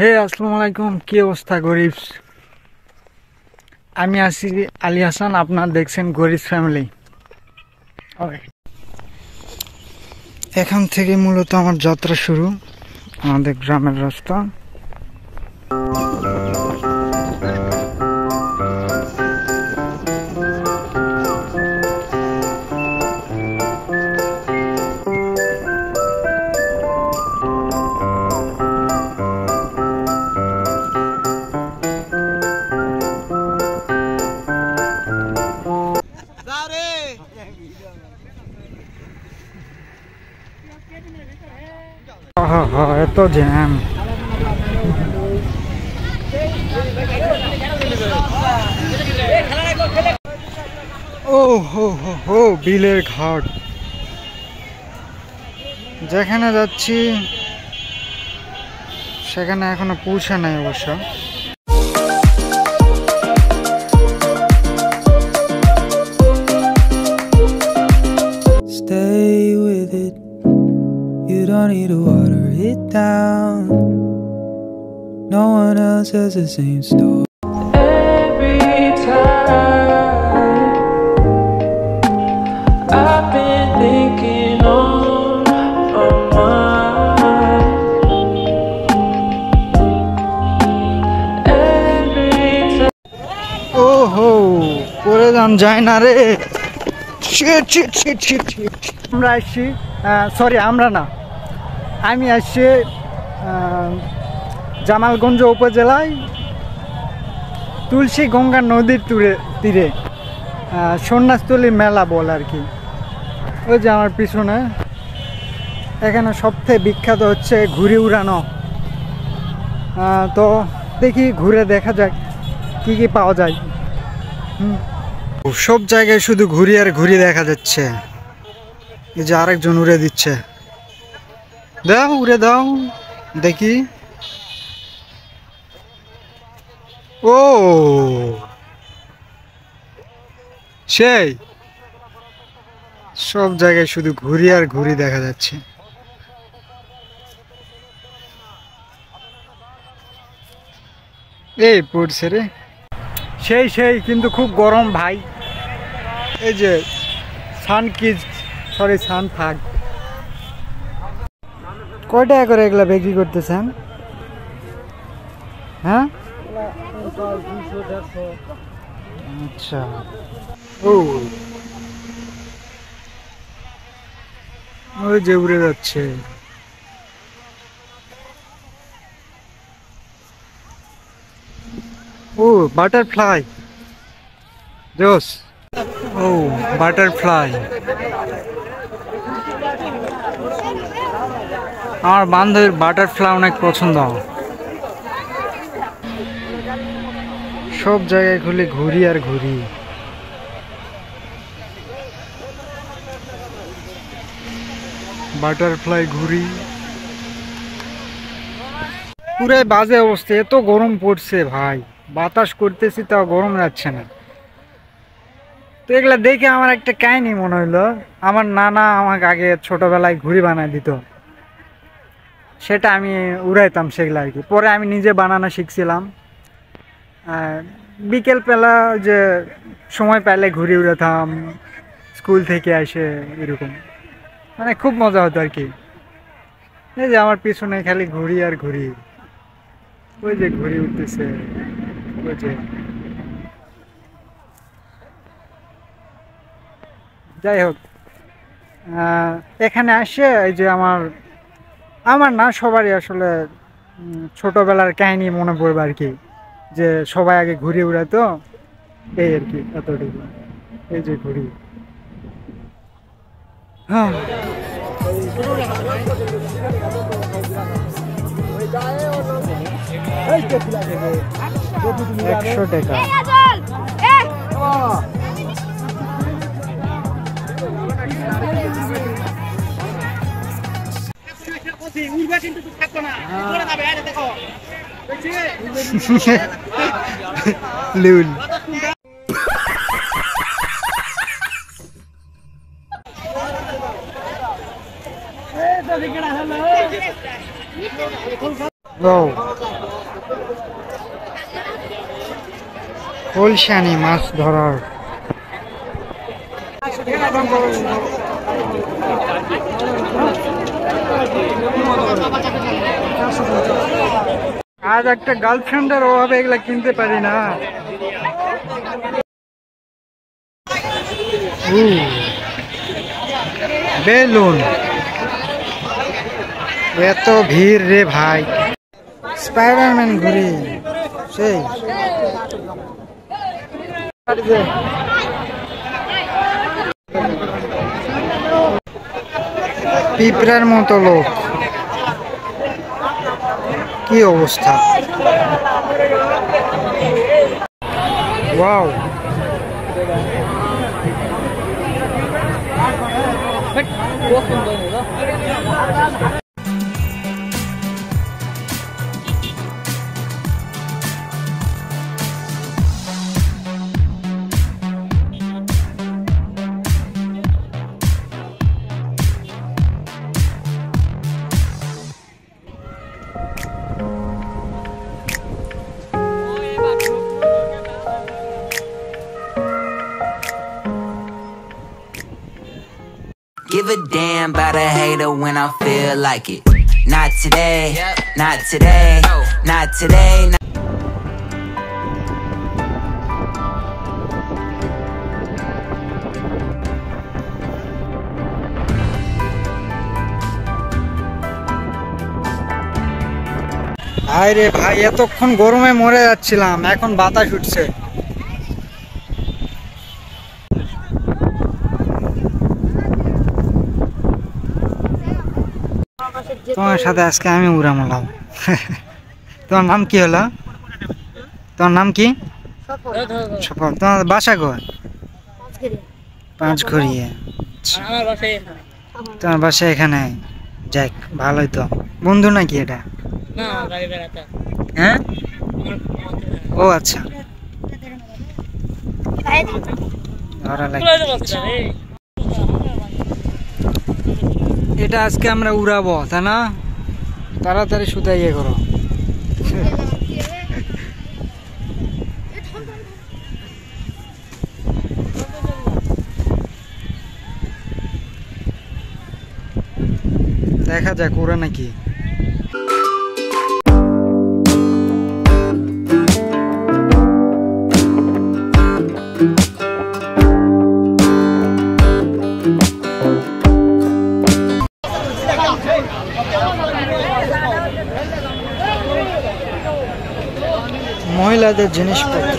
হে আসসালামু আলাইকুম, কি অবস্থা গরিব? আমি আছি আলী হাসান, আপনারা দেখছেন গরিব ফ্যামিলি। এখান থেকে মূলত আমার যাত্রা শুরু, আমাদের গ্রামের রাস্তা। এত জ্যাম। ও হো হো হো, বিলের ঘাট। যেখানে যাচ্ছি সেখানে এখনো পৌঁছে নাই অবশ্য। Stay with it. You don't need to water it down. No one else has the same story. Every time I've been thinking on my mind. Every time. Oh ho, পরে যান যায় না রে। আমরা আসছি, সরি আমরা না, আমি আসছি জামালগঞ্জ উপজেলায় তুলসী গঙ্গা নদীর তীরে সন্ন্যাসতলী মেলা বল আর কি। ওই যে আমার পিছনে, এখানে সবথেকে বিখ্যাত হচ্ছে ঘুড়ি উড়ানো। তো দেখি ঘুরে দেখা যাক কি কি পাওয়া যায়। সব জায়গায় শুধু ঘুরি আর ঘুরি দেখা যাচ্ছে। এই যে আরেকজন উড়ে দিচ্ছে, দাও উড়ে দাও দেখি। ও সেই সব জায়গায় শুধু ঘুরি আর ঘুরি দেখা যাচ্ছে। এই পড়ছে রে, সেই সেই কিন্তু খুব গরম ভাই। এই যে সান থাক। কয় টাকা করে এগুলা বিক্রি করতেছেন? হ্যাঁ, আচ্ছা। ও ওই যে উড়ে যাচ্ছে। ও বাটারফ্লাই, জোস। ও বাটারফ্লাই, আমার বান্ধবীর বাটারফ্লাই অনেক পছন্দ। সব জায়গায় খুলে ঘুরি আর ঘুরি। বাটারফ্লাই ঘুরি, পুরাই বাজে অবস্থা। এত গরম পড়ছে ভাই, বাতাস করতেছি তাও গরম যাচ্ছে না। তো এগুলা দেখে আমার একটা কাহিনী মনে হইলো। আমার নানা আমাকে আগে ছোটবেলায় ঘুড়ি বানায় দিত, সেটা আমি উড়াইতাম সেগুলো আর কি। পরে আমি নিজে বানানো শিখছিলাম। বিকেল বেলা যে সময় পেলে ঘুড়ি উড়াতাম, স্কুল থেকে এসে এরকম, মানে খুব মজা হতো আর কি। এই যে আমার পিছনে খালি ঘুড়ি আর ঘুড়ি, ওই যে ঘুড়ি উঠতেছে, ওই যে। যাই হোক, এখানে আসে এই যে আমার না সবারই আসলে ছোটবেলার কাহিনী মনে পড়বে আর কি, যে সবাই আগে ঘুড়ি উড়াতো, এই আর কি এতটুকু। এই যে ঘুড়ি, হ্যাঁ। 100 টাকা। লুল। Go. কলসানি মাছ ধরার আজ একটা গার্লফ্রেন্ডের অভাবে এগুলা কিনতে পারি না। বেলুন, এত ভিড় রে ভাই। স্পাইডারম্যান ঘুরি সেই পিঁপড়ার মতো লোক, কি অবস্থা। Wow, Give a damn about a hater when I feel like it. Not today, not today, not today. ভাই রে ভাই, এতক্ষণ গরমে মরে যাচ্ছিলাম, এখন বাতাস উঠছে। তোমার সাথে আজকে আমি উড়ামলাম। তোমার নাম কি হলো? তোমার নাম কি? সফল। তোমার বাসা কই? পাঁচঘড়িয়া। তোমার বাসা এখানে? যাক, ভালোই তো। বন্ধু নাকি এটা? হ্যাঁ, ও আচ্ছা। এটা আজকে আমরা উড়াবো, তাই না? তাড়াতাড়ি সুতা ইয়ে করো। দেখা যাক ওরা নাকি। মহিলাদের জিনিসপত্র।